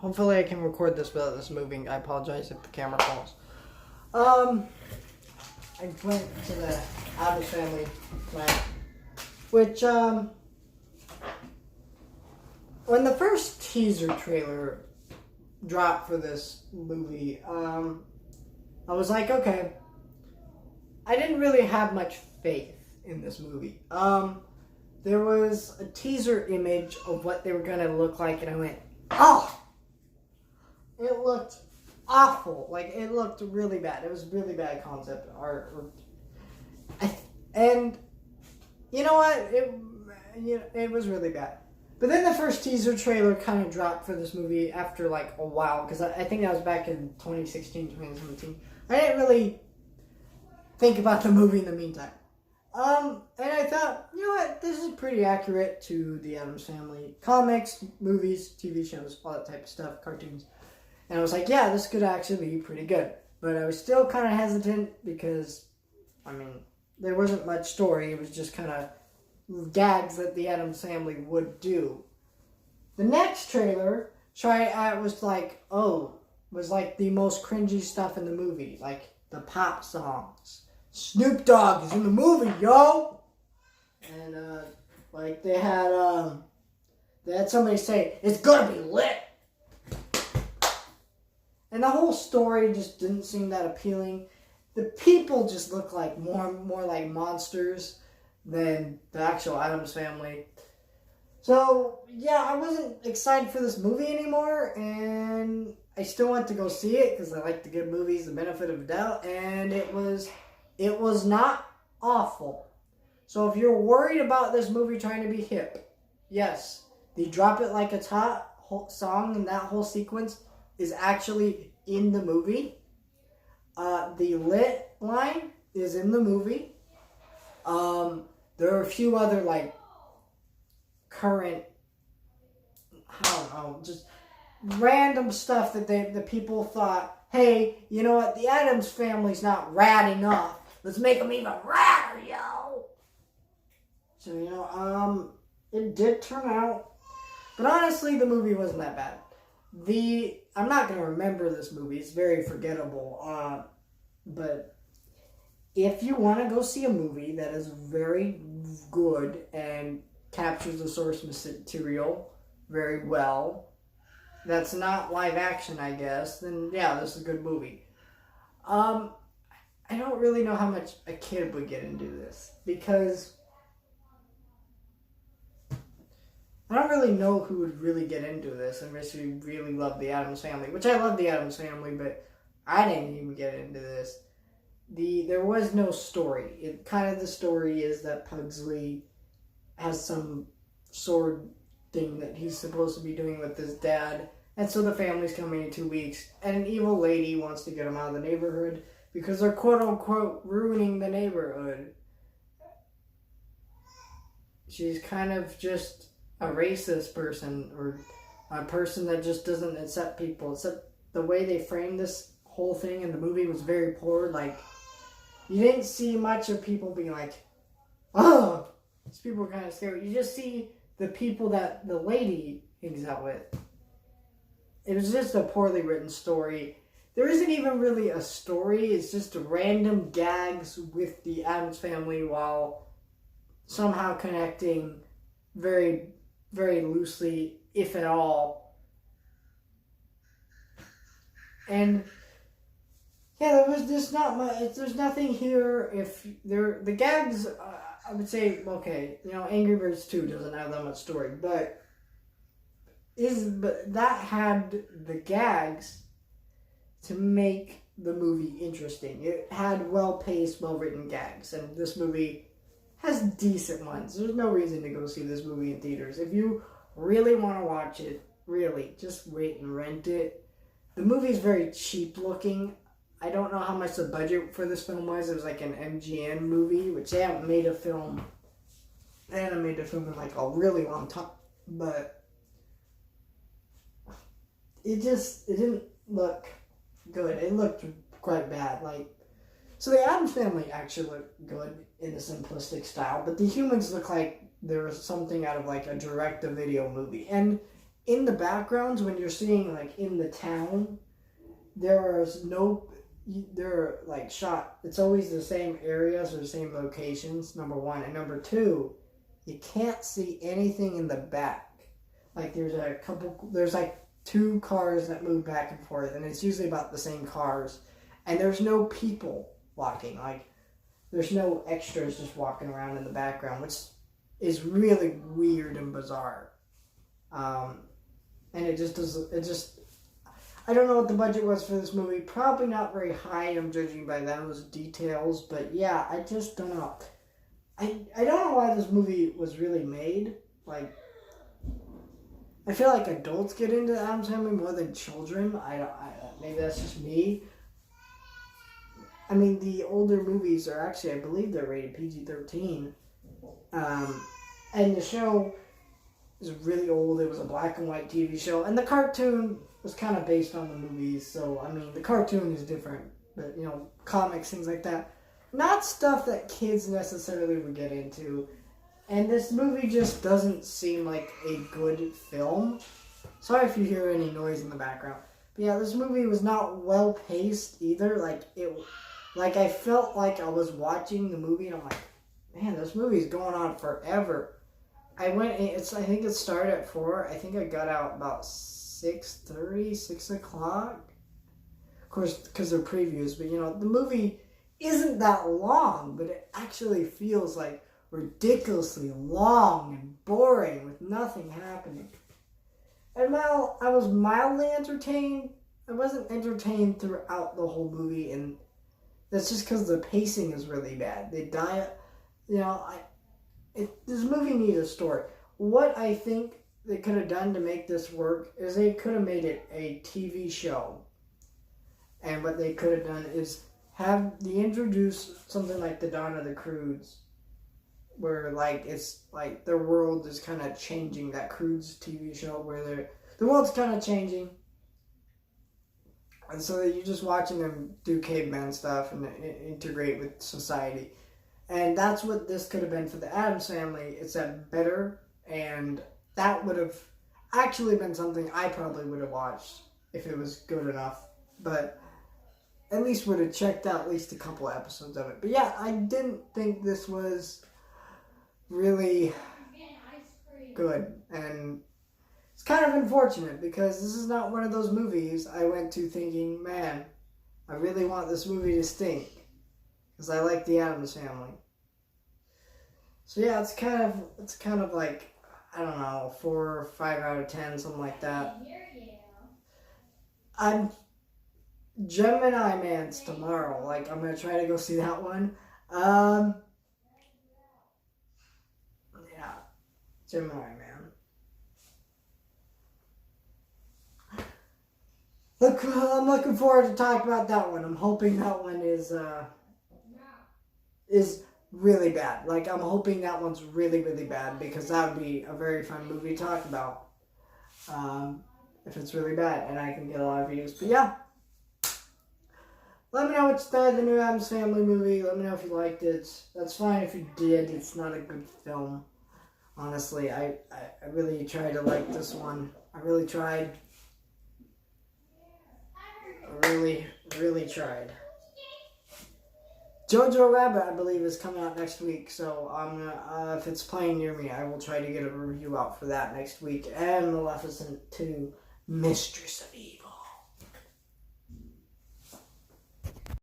Hopefully I can record this without this moving. I apologize if the camera falls. I went to the Addams Family plant, which, when the first teaser trailer dropped for this movie, I was like, okay, I didn't really have much faith in this movie. There was a teaser image of what they were going to look like, and I went, oh! It looked awful. Like, it looked really bad. It was really bad concept art. And, you know what? It was really bad. But then the first teaser trailer kind of dropped for this movie after, like, a while, because I think that was back in 2016, 2017. I didn't really think about the movie in the meantime. And I thought, you know what, this is pretty accurate to the Addams Family comics, movies, TV shows, all that type of stuff, cartoons. And I was like, yeah, this could actually be pretty good. But I was still kind of hesitant because, I mean, there wasn't much story. It was just kind of gags that the Addams Family would do. The next trailer was like the most cringy stuff in the movie, like the pop songs. Snoop Dogg is in the movie, yo! And, like, they had somebody say, it's gonna be lit! And the whole story just didn't seem that appealing. The people just look like more like monsters than the actual Addams Family. So, yeah, I wasn't excited for this movie anymore, and I still went to go see it, because I like to give movies the benefit of the doubt, and it was not awful. So if you're worried about this movie trying to be hip, yes, the Drop It Like It's Hot song and that whole sequence is actually in the movie. The lit line is in the movie. There are a few other, like, current, I don't know, just random stuff that the people thought, hey, you know what, the Addams Family's not rad enough. Let's make them even radder, yo! So, you know, it did turn out. But honestly, the movie wasn't that bad. I'm not going to remember this movie. It's very forgettable. But if you want to go see a movie that is very good and captures the source material very well, that's not live action, I guess, then yeah, this is a good movie. I don't really know how much a kid would get into this, because I don't really know who would really get into this unless you really love the Addams Family, which I love the Addams Family, but I didn't even get into this. There was no story. The story is that Pugsley has some sword thing that he's supposed to be doing with his dad, and so the family's coming in 2 weeks, and an evil lady wants to get him out of the neighborhood because they're quote-unquote ruining the neighborhood. She's kind of just a racist person, or a person that just doesn't accept people. Except the way they framed this whole thing in the movie was very poor. Like, you didn't see much of people being like, oh, these people are kind of scary. You just see the people that the lady hangs out with. It was just a poorly written story. There isn't even really a story. It's just random gags with the Addams Family while somehow connecting very, very loosely, if at all. And yeah, there was just not much. There's nothing here. The gags, I would say, okay, you know, Angry Birds 2 doesn't have that much story, but that had the gags to make the movie interesting. It had well-paced, well-written gags, and this movie has decent ones. There's no reason to go see this movie in theaters. If you really want to watch it, really, just wait and rent it. The movie's very cheap looking. I don't know how much the budget for this film was. It was like an MGM movie, which they haven't made a film. They haven't made a film in like a really long time. But it didn't look good. It looked quite bad. So the Addams Family actually looked good in a simplistic style, but the humans look like there was something out of like a direct-to-video movie. And in the backgrounds when you're seeing like in the town, there's no, they're like shot. It's always the same areas or the same locations. Number one, and number two, you can't see anything in the back. Like there's like two cars that move back and forth, and it's usually about the same cars, and there's no people walking. Like there's no extras just walking around in the background, which is really weird and bizarre. And it just, I don't know what the budget was for this movie. Probably not very high, I'm judging by those details. But yeah, I just don't know. I don't know why this movie was really made. Like, I feel like adults get into Addams Family more than children. Maybe that's just me. I mean, the older movies are actually, I believe they're rated PG-13. And the show is really old. It was a black and white TV show. And the cartoon was kind of based on the movies. So, I mean, the cartoon is different. But, you know, comics, things like that. Not stuff that kids necessarily would get into. And this movie just doesn't seem like a good film. Sorry if you hear any noise in the background. But yeah, this movie was not well paced either. Like I felt like I was watching the movie and I'm like, man, this movie's going on forever. I think it started at 4. I think I got out about 6:30, 6 o'clock. Of course, because they're previews. But, you know, the movie isn't that long, but it actually feels like ridiculously long and boring with nothing happening. And while I was mildly entertained, I wasn't entertained throughout the whole movie, and that's just because the pacing is really bad. This movie needs a story. What I think they could have done to make this work is they could have made it a TV show. And what they could have done is introduce something like the Dawn of the Croods, where like it's like their world is kind of changing. That Croods TV show where the world's kind of changing, and so you're just watching them do caveman stuff and integrate with society. And that's what this could have been for the Addams Family. It's better, and that would have actually been something I probably would have watched if it was good enough. But at least would have checked out at least a couple episodes of it. But yeah, I didn't think this was really good. And it's kind of unfortunate because this is not one of those movies I went to thinking, man, I really want this movie to stink. Because I like the Addams Family. So yeah, it's kind of like, I don't know, 4 or 5 out of 10, something like that. I'm Gemini Man's tomorrow. Like, I'm gonna try to go see that one. Yeah, Gemini Man. Look, I'm looking forward to talking about that one. I'm hoping that one is really bad. Like, I'm hoping that one's really, really bad, because that would be a very fun movie to talk about. If it's really bad, and I can get a lot of views. But yeah. Let me know what you thought of the new Addams Family movie. Let me know if you liked it. That's fine if you did. It's not a good film. Honestly, I really tried to like this one. I really tried. I really, really tried. Jojo Rabbit, I believe, is coming out next week. So I'm gonna, if it's playing near me, I will try to get a review out for that next week. And Maleficent 2, Mistress of Evil.